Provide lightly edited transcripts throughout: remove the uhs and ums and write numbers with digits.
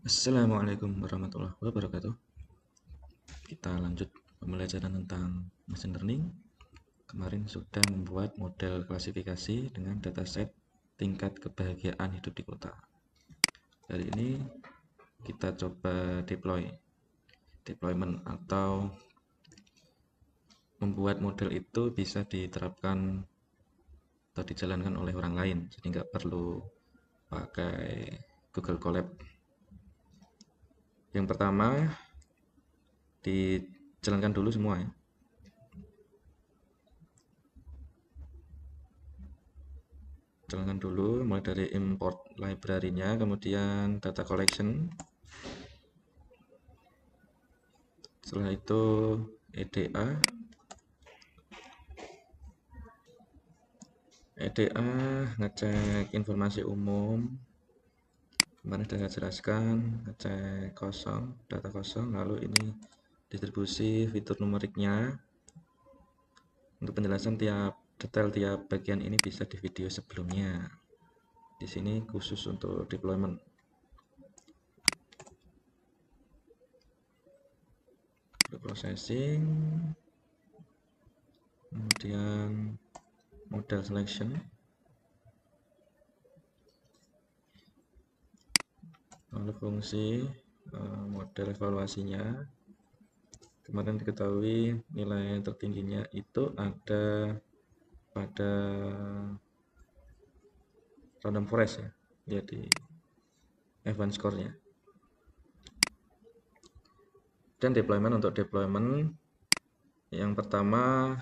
Assalamualaikum warahmatullahi wabarakatuh. Kita lanjut pembelajaran tentang machine learning. Kemarin sudah membuat model klasifikasi dengan dataset tingkat kebahagiaan hidup di kota. Hari ini kita coba deployment atau membuat model itu bisa diterapkan atau dijalankan oleh orang lain, jadi nggak perlu pakai Google Colab. Yang pertama, dijalankan dulu semua ya. Jalankan dulu mulai dari import library-nya, kemudian data collection. Setelah itu EDA. EDA ngecek informasi umum. Kemarin sudah saya jelaskan, ngecek kosong, data kosong, lalu ini distribusi fitur numeriknya. Untuk penjelasan detail tiap bagian ini bisa di video sebelumnya. Di sini khusus untuk deployment. Processing, kemudian model selection, lalu fungsi model evaluasinya. Kemarin diketahui nilai tertingginya itu ada pada random forest ya, jadi F1 score-nya. Dan deployment, untuk deployment yang pertama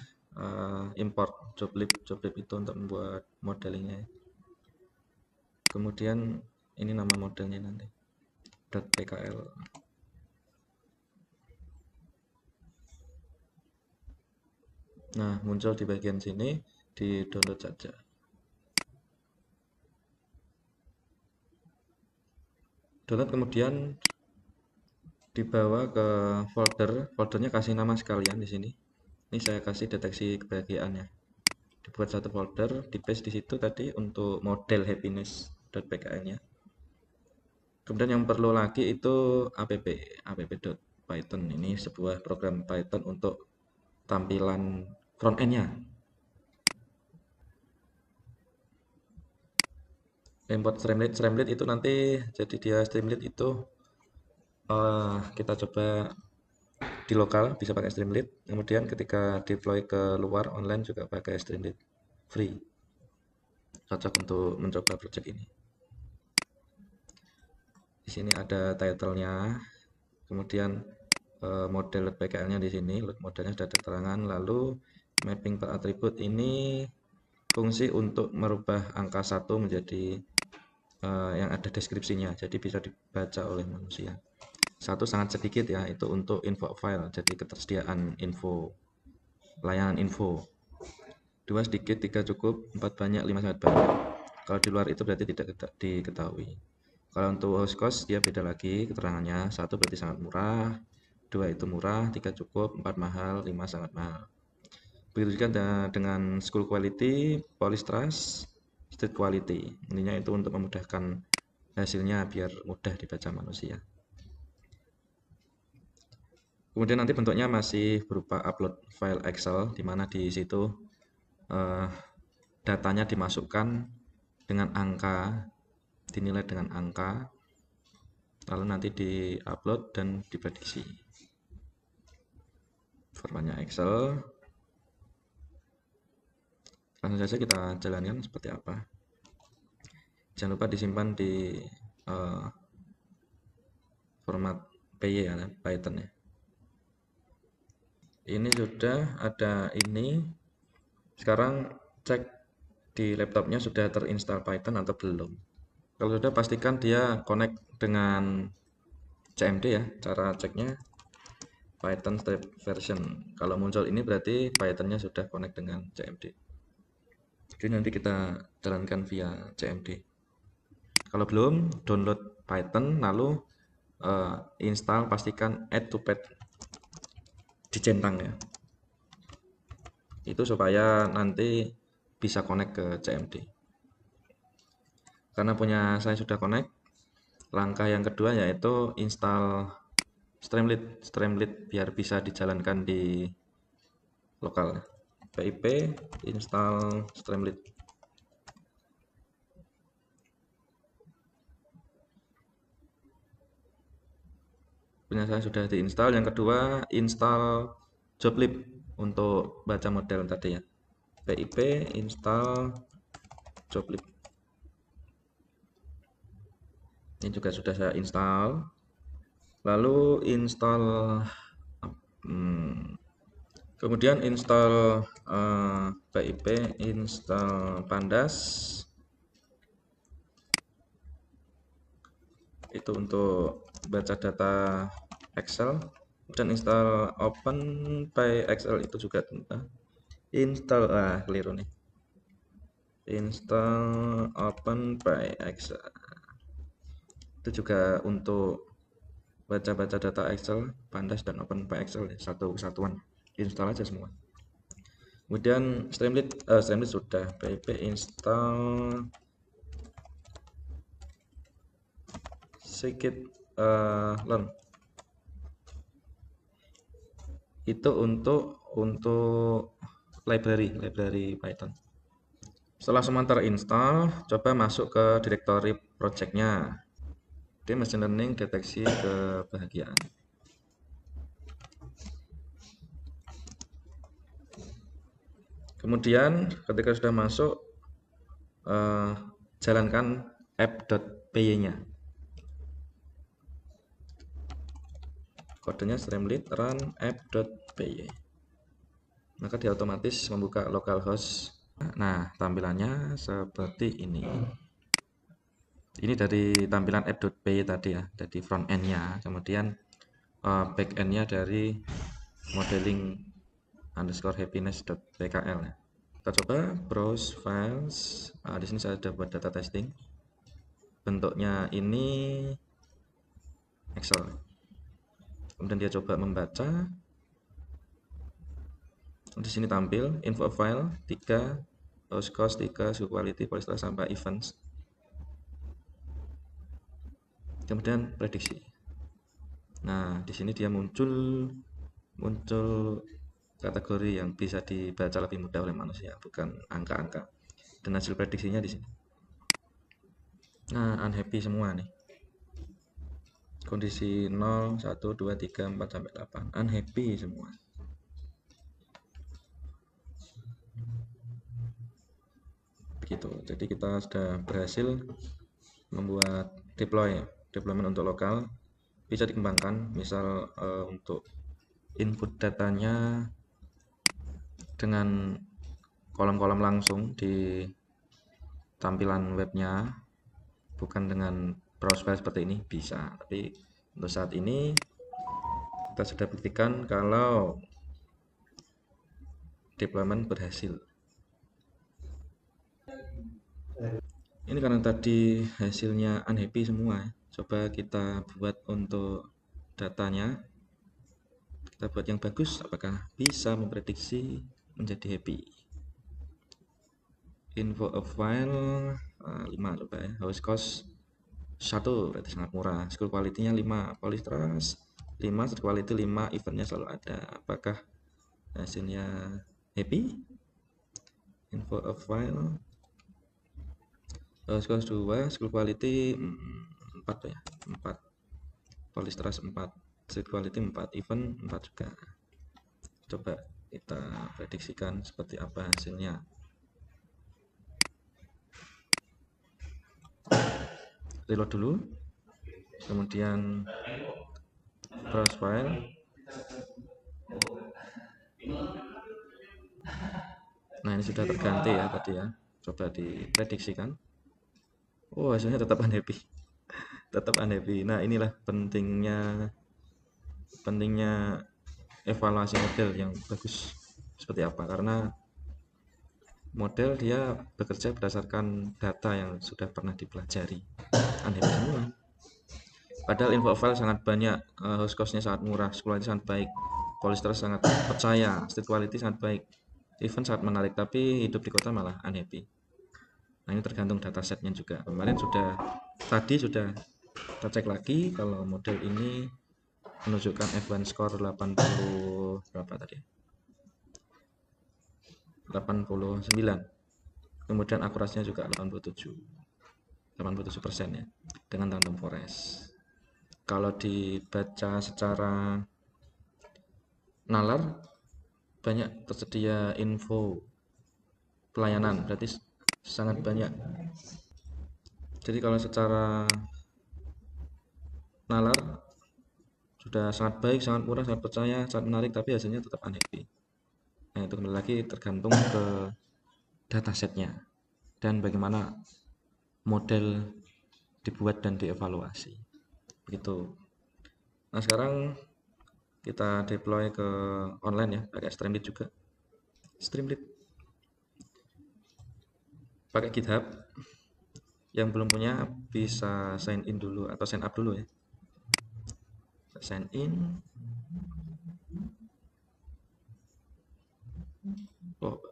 import joblib itu untuk membuat modelingnya. Kemudian ini nama modelnya nanti .pkl. Nah, muncul di bagian sini, di download saja. Download kemudian dibawa ke foldernya kasih nama sekalian di sini. Ini saya kasih deteksi kebahagiaannya. Dibuat satu folder, di paste di situ tadi untuk model happiness.pkl-nya. Kemudian yang perlu lagi itu app.python. Ini sebuah program Python untuk tampilan front end-nya. Import Streamlit itu nanti, jadi dia Streamlit itu kita coba di lokal bisa pakai Streamlit, kemudian ketika deploy ke luar online juga pakai Streamlit free. Cocok untuk mencoba project ini. Di sini ada title-nya, kemudian model PKL-nya di sini, load modelnya sudah ada keterangan, lalu mapping per atribut ini fungsi untuk merubah angka 1 menjadi yang ada deskripsinya, jadi bisa dibaca oleh manusia. 1 sangat sedikit ya, itu untuk info file, jadi ketersediaan info, layanan info. 2 sedikit, 3 cukup, 4 banyak, 5 sangat banyak. Kalau di luar itu berarti tidak diketahui. Kalau untuk host cost dia beda lagi keterangannya. 1 berarti sangat murah, 2 itu murah, 3 cukup, 4 mahal, 5 sangat mahal. Begitu juga dengan school quality, polish trust, state quality. Intinya itu untuk memudahkan hasilnya biar mudah dibaca manusia. Kemudian nanti bentuknya masih berupa upload file Excel, di mana di situ datanya dimasukkan dengan angka, dinilai dengan angka, lalu nanti di-upload dan diprediksi. Formatnya Excel. Langsung saja kita jalankan seperti apa. Jangan lupa disimpan di format PY ya, Python ya. Ini sudah ada ini. Sekarang cek di laptopnya sudah terinstall Python atau belum. Kalau sudah, pastikan dia connect dengan CMD ya. Cara ceknya Python step version. Kalau muncul ini berarti Pythonnya sudah connect dengan CMD. Jadi nanti kita jalankan via CMD. Kalau belum, download Python, lalu install, pastikan add to path dicentang ya. Itu supaya nanti bisa connect ke CMD. Karena punya saya sudah connect, langkah yang kedua yaitu install Streamlit biar bisa dijalankan di lokal. pip install Streamlit. Punya saya sudah diinstal. Yang kedua install Joblib untuk baca model tadi ya. pip install Joblib. Ini juga sudah saya install. Lalu install kemudian install pip install pandas. Itu untuk baca data Excel. Dan install OpenPyXL itu juga install keliru nih. Install OpenPyXL itu juga untuk baca-baca data Excel, pandas dan OpenPyXL ya, satu kesatuan. Install aja semua. Kemudian Streamlit sudah. pip install scikit-learn. Itu untuk library Python. Setelah semua terinstall, coba masuk ke direktori projectnya. Oke, machine learning deteksi kebahagiaan. Kemudian ketika sudah masuk, jalankan app.py-nya. Kodenya Streamlit run app.py. Maka dia otomatis membuka localhost. Nah, tampilannya seperti ini. Ini dari tampilan app.py tadi ya, dari front end-nya. Kemudian back end-nya dari modeling_happiness.pkl ya. Kita coba browse files. Di sini saya sudah buat data testing. Bentuknya ini Excel. Kemudian dia coba membaca. Di sini tampil info file 3, host cost 3, suhu quality, polyester sampai events. Kemudian prediksi. Nah, di sini dia muncul kategori yang bisa dibaca lebih mudah oleh manusia, bukan angka-angka. Dan hasil prediksinya di sini. Nah, unhappy semua nih. Kondisi 0, 1, 2, 3, 4 sampai 8. Unhappy semua. Begitu. Jadi kita sudah berhasil membuat deployment untuk lokal, bisa dikembangkan. Misal untuk input datanya dengan kolom-kolom langsung di tampilan webnya, bukan dengan browse file seperti ini, bisa. Tapi untuk saat ini kita sudah buktikan kalau deployment berhasil. Ini karena tadi hasilnya unhappy semua. Coba kita buat untuk datanya. Kita buat yang bagus, apakah bisa memprediksi menjadi happy. Info of file 5 coba ya. Host cost 1 berarti sangat murah. Skill quality-nya 5, polystress 5, skill quality 5, eventnya selalu ada. Apakah hasilnya happy? Info of file host cost 2, skill quality 4 ya, 4, polystress 4, skill quality 4, event 4 juga. Coba kita prediksikan seperti apa hasilnya. Reload dulu, kemudian browse file. Nah, ini sudah terganti ya tadi ya. Coba diprediksikan. Oh, hasilnya tetap unhappy. Tetap unhappy. Nah, inilah pentingnya evaluasi model yang bagus seperti apa, karena model dia bekerja berdasarkan data yang sudah pernah dipelajari. Unhappy semua. Padahal info file sangat banyak, host cost-nya sangat murah, quality sangat baik, polyester sangat percaya, state quality sangat baik, event sangat menarik, tapi hidup di kota malah unhappy. Nah, ini tergantung datasetnya juga. Kemarin tadi sudah Kita cek lagi kalau model ini menunjukkan F1 score 80 berapa tadi? 89. Kemudian akurasinya juga 87% ya, dengan Random Forest. Kalau dibaca secara nalar, banyak tersedia info pelayanan, berarti sangat banyak. Jadi kalau secara nalar sudah sangat baik, sangat murah, sangat percaya, sangat menarik, tapi hasilnya tetap unhappy. Nah, itu kembali lagi tergantung ke datasetnya dan bagaimana model dibuat dan dievaluasi. Begitu. Nah, sekarang kita deploy ke online ya, pakai Streamlit juga. Streamlit pakai GitHub. Yang belum punya bisa sign in dulu atau sign up dulu ya. Sign in. Oh,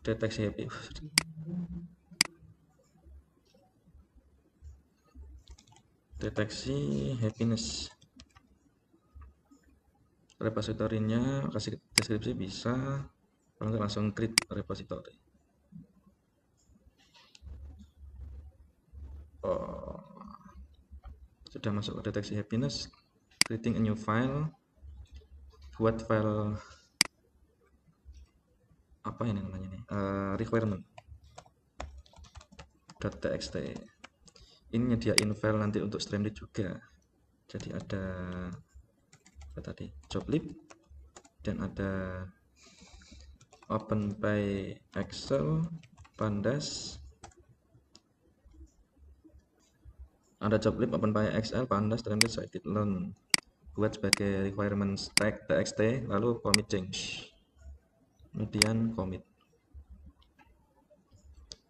deteksi happy. Deteksi happiness. Repositorinya kasih deskripsi bisa, kalau nggak langsung create repository. Oh, sudah masuk ke deteksi happiness, creating a new file, buat file apa ini namanya nih, requirement.txt. Ini nyediain file nanti untuk Streamlit juga. Jadi ada apa tadi, joblib, dan ada OpenPy Excel, Pandas, ada joblib, OpenPy Excel, Pandas, Streamlit, scikit-learn buat sebagai requirement stack txt, lalu commit change, kemudian commit.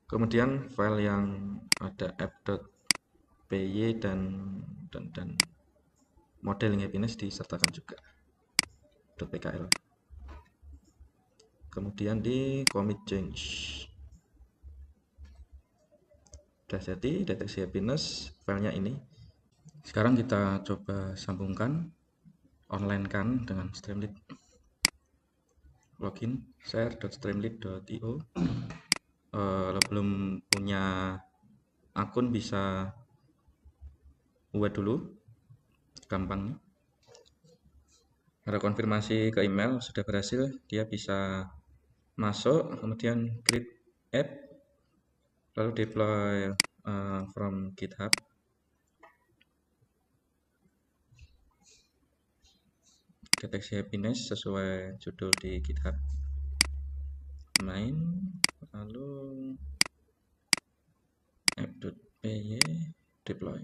Kemudian file yang ada app.py dan modeling happiness disertakan juga .pkl. Kemudian di commit change. Sudah jadi deteksi happiness filenya ini. Sekarang kita coba sambungkan, online kan dengan Streamlit. Login share.streamlit.io. Kalau belum punya akun bisa buat dulu, gampang. Ada konfirmasi ke email sudah berhasil, dia bisa masuk, kemudian create app, lalu deploy from GitHub. Deteksi happiness sesuai judul di GitHub. Main, lalu app.py deploy.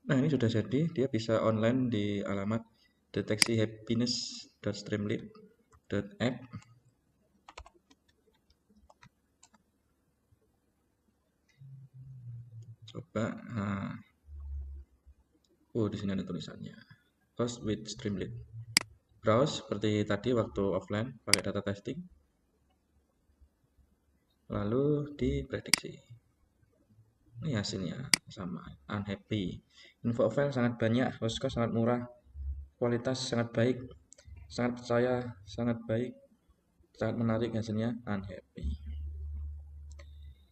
Nah, ini sudah jadi, dia bisa online di alamat deteksi happiness.streamlit.app. Coba, di sini ada tulisannya. Host with Streamlit. Browse seperti tadi waktu offline pakai data testing. Lalu diprediksi. Ini hasilnya sama, unhappy. Info file sangat banyak, host cost sangat murah, kualitas sangat baik, sangat percaya, sangat baik, sangat menarik, hasilnya unhappy.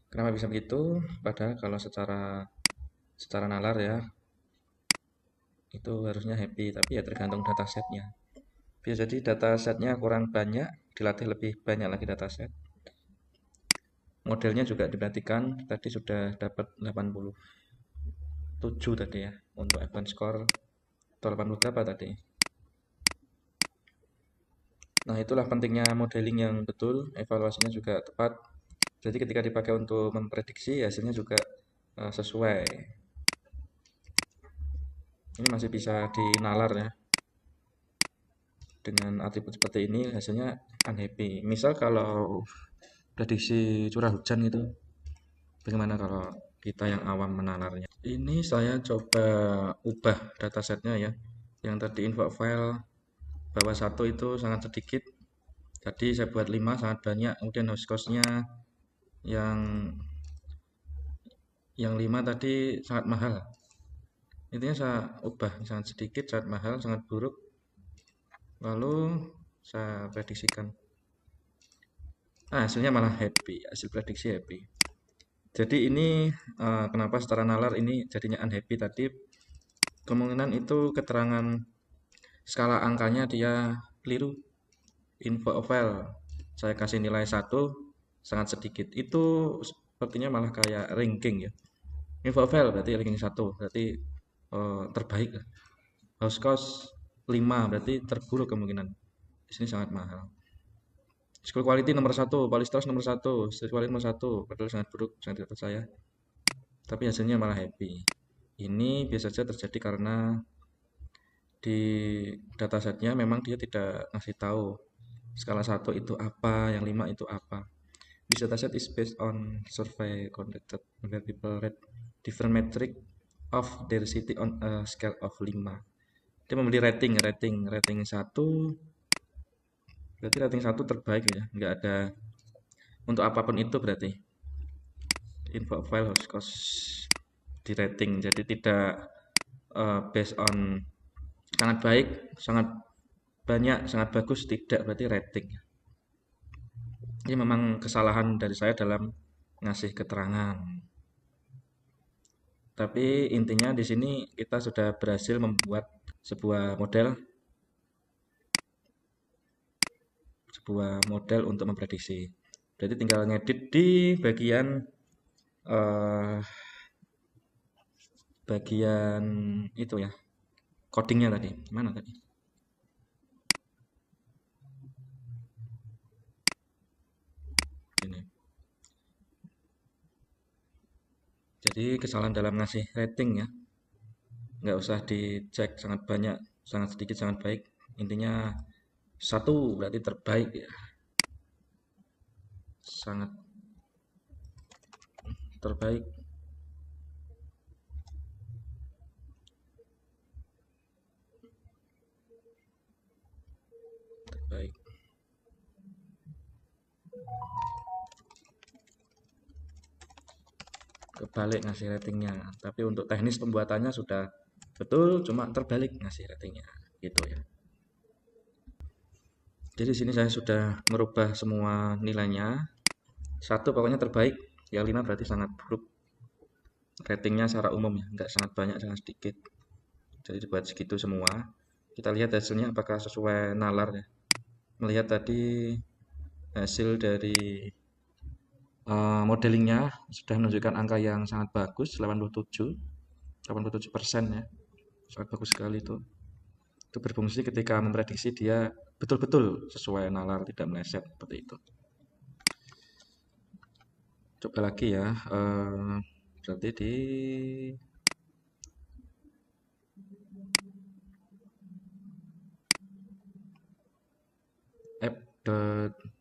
Kenapa bisa begitu? Padahal kalau secara nalar ya, itu harusnya happy, tapi ya tergantung datasetnya. Bisa jadi datasetnya kurang banyak, dilatih lebih banyak lagi dataset. Modelnya juga diperhatikan, tadi sudah dapat 87 tadi ya, untuk F1 score, atau 80 berapa tadi. Nah, itulah pentingnya modeling yang betul, evaluasinya juga tepat. Jadi ketika dipakai untuk memprediksi, hasilnya juga sesuai. Ini masih bisa dinalar ya. Dengan atribut seperti ini, hasilnya unhappy. Misal kalau prediksi curah hujan itu, bagaimana kalau kita yang awam menalarnya? Ini saya coba ubah datasetnya ya. Yang tadi info file bawah 1 itu sangat sedikit. Tadi saya buat 5 sangat banyak. Kemudian host cost-nya yang 5 tadi sangat mahal. Intinya saya ubah sangat sedikit, sangat mahal, sangat buruk. Lalu saya prediksikan. Hasilnya malah happy, hasil prediksi happy. Jadi ini kenapa secara nalar ini jadinya unhappy tadi, kemungkinan itu keterangan skala angkanya dia keliru. Info file saya kasih nilai 1 sangat sedikit. Itu sepertinya malah kayak ranking ya. Info file berarti ranking 1, berarti terbaik. House cost 5 berarti terburuk kemungkinan. Di sini sangat mahal. School quality nomor 1, Polystross nomor 1, street quality nomor 1, padahal sangat buruk, sangat tidak percaya. Tapi hasilnya malah happy. Ini biasa saja terjadi karena di datasetnya memang dia tidak ngasih tahu skala 1 itu apa, yang 5 itu apa. This dataset is based on survey conducted where people rate different metric of their city on a scale of 5. Dia membeli rating 1, berarti rating 1 terbaik ya, nggak ada untuk apapun itu berarti info file host cost di rating, jadi tidak based on sangat baik, sangat banyak, sangat bagus, tidak, berarti rating. Ini memang kesalahan dari saya dalam ngasih keterangan. Tapi intinya di sini kita sudah berhasil membuat sebuah model untuk memprediksi. Berarti tinggal ngedit di bagian itu ya, codingnya tadi. Mana tadi? Ini. Jadi kesalahan dalam ngasih rating ya, nggak usah dicek sangat banyak, sangat sedikit, sangat baik. Intinya 1 berarti terbaik ya, sangat terbaik. Terbaik. Kebalik ngasih ratingnya, tapi untuk teknis pembuatannya sudah betul, cuma terbalik ngasih ratingnya gitu ya. Jadi di sini saya sudah merubah semua nilainya. 1 pokoknya terbaik, yang 5 berarti sangat buruk. Ratingnya secara umum ya, nggak sangat banyak, sangat sedikit. Jadi dibuat segitu semua. Kita lihat hasilnya apakah sesuai nalar ya. Melihat tadi hasil dari modelingnya sudah menunjukkan angka yang sangat bagus, 87% ya, sangat bagus sekali itu. Itu berfungsi ketika memprediksi dia betul-betul sesuai nalar, tidak meleset seperti itu. Coba lagi ya, berarti di app.py-nya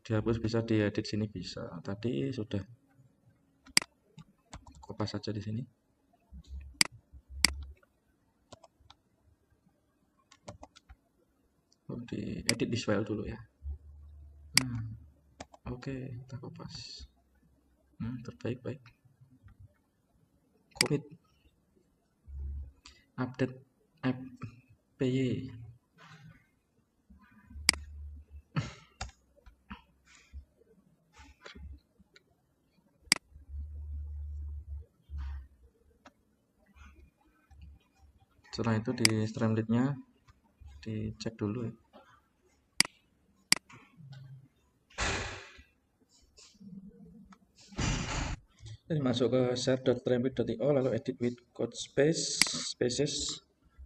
dihapus, bisa diedit sini, bisa. Tadi sudah kopas saja di sini. Diedit di file dulu ya. Oke, kita kopas. Terbaik, baik. Commit update app py. Setelah itu di Streamlit-nya dicek dulu ya. Jadi masuk ke share.streamlit.io, lalu edit with code spaces,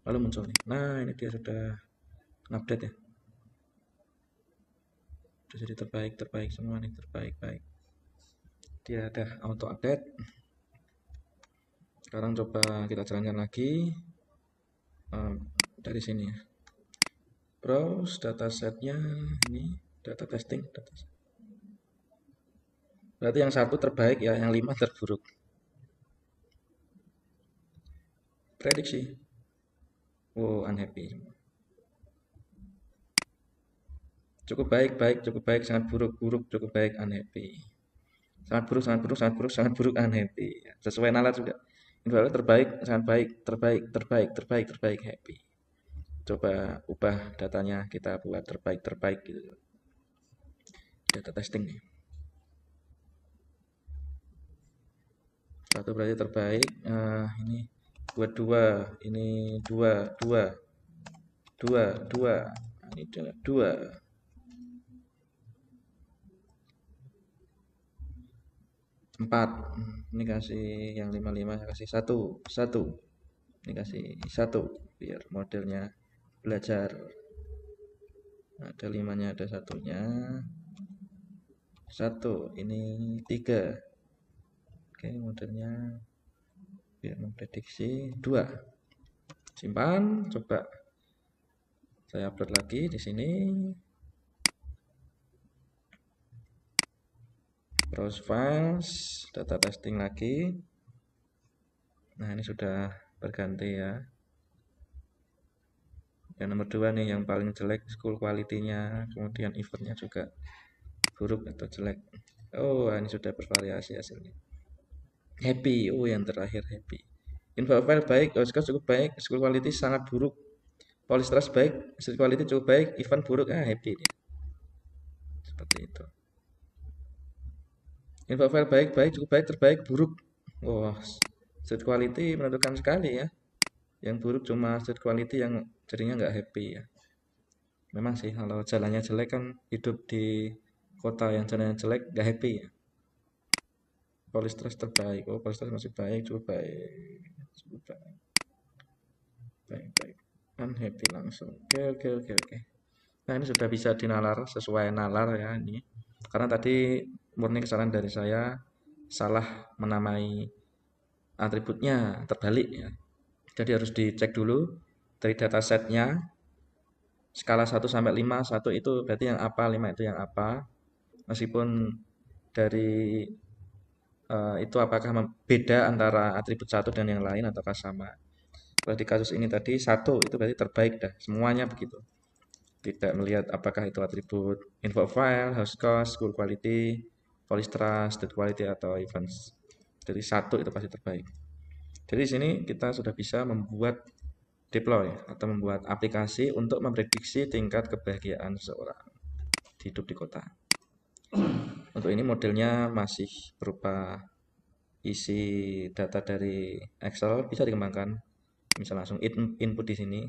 lalu muncul nih. Nah, ini dia sudah update ya. Sudah jadi terbaik semua nih, terbaik. Dia ada auto update. Sekarang coba kita jalankan lagi dari sini ya. Browse datasetnya, ini data testing, dataset. Berarti yang 1 terbaik ya, yang 5 terburuk. prediksi. Oh, unhappy. Cukup baik, baik, cukup baik, sangat buruk, buruk, cukup baik, unhappy. Sangat buruk, sangat buruk, sangat buruk, sangat buruk, unhappy. Sesuai nalar juga. Info terbaik, sangat baik, terbaik, terbaik, terbaik, terbaik, happy. Coba ubah datanya, kita buat terbaik, terbaik gitu. Data testing nih. Satu berarti terbaik. Ini buat dua, ini dua, dua, dua, dua. Ini dua. Empat. Ini kasih yang 55, saya kasih satu, satu. Ini kasih satu, biar modelnya belajar. Ada limanya, ada satunya. Satu, ini tiga. Oke, modelnya biar memprediksi dua. Simpan, coba saya upload lagi di sini. Browse files, data testing lagi. Nah, ini sudah berganti ya. Yang nomor 2 nih yang paling jelek school quality-nya, kemudian eventnya juga buruk atau jelek. Oh, ini sudah bervariasi hasilnya. Happy, oh yang terakhir happy. Info file baik, cukup baik, school quality sangat buruk. Polistrust baik, school quality cukup baik, event buruk, happy dia. Seperti itu. Info file baik, baik, cukup baik, terbaik, buruk. Wah, street quality menentukan sekali ya. Yang buruk cuma street quality yang jadinya nggak happy ya. Memang sih kalau jalannya jelek kan hidup di kota yang jalannya jelek nggak happy ya. Polistrust terbaik, oh polistrust masih baik, cukup baik, cukup baik, baik, baik. Unhappy langsung. Oke, oke, oke, oke. Nah ini sudah bisa dinalar sesuai nalar ya ini. Karena tadi murni kesalahan dari saya salah menamai atributnya terbalik ya. Jadi harus dicek dulu dari datasetnya skala 1 sampai 5, 1 itu berarti yang apa, 5 itu yang apa. Meskipun dari itu apakah beda antara atribut satu dan yang lain ataukah sama. Kalau di kasus ini tadi 1 itu berarti terbaik dah, semuanya begitu. Tidak melihat apakah itu atribut info file, host cost, school quality, police trust, state quality atau events. Jadi 1 itu pasti terbaik. Jadi di sini kita sudah bisa membuat deploy atau membuat aplikasi untuk memprediksi tingkat kebahagiaan seseorang hidup di kota. Untuk ini modelnya masih berupa isi data dari Excel, bisa dikembangkan. Bisa langsung input di sini.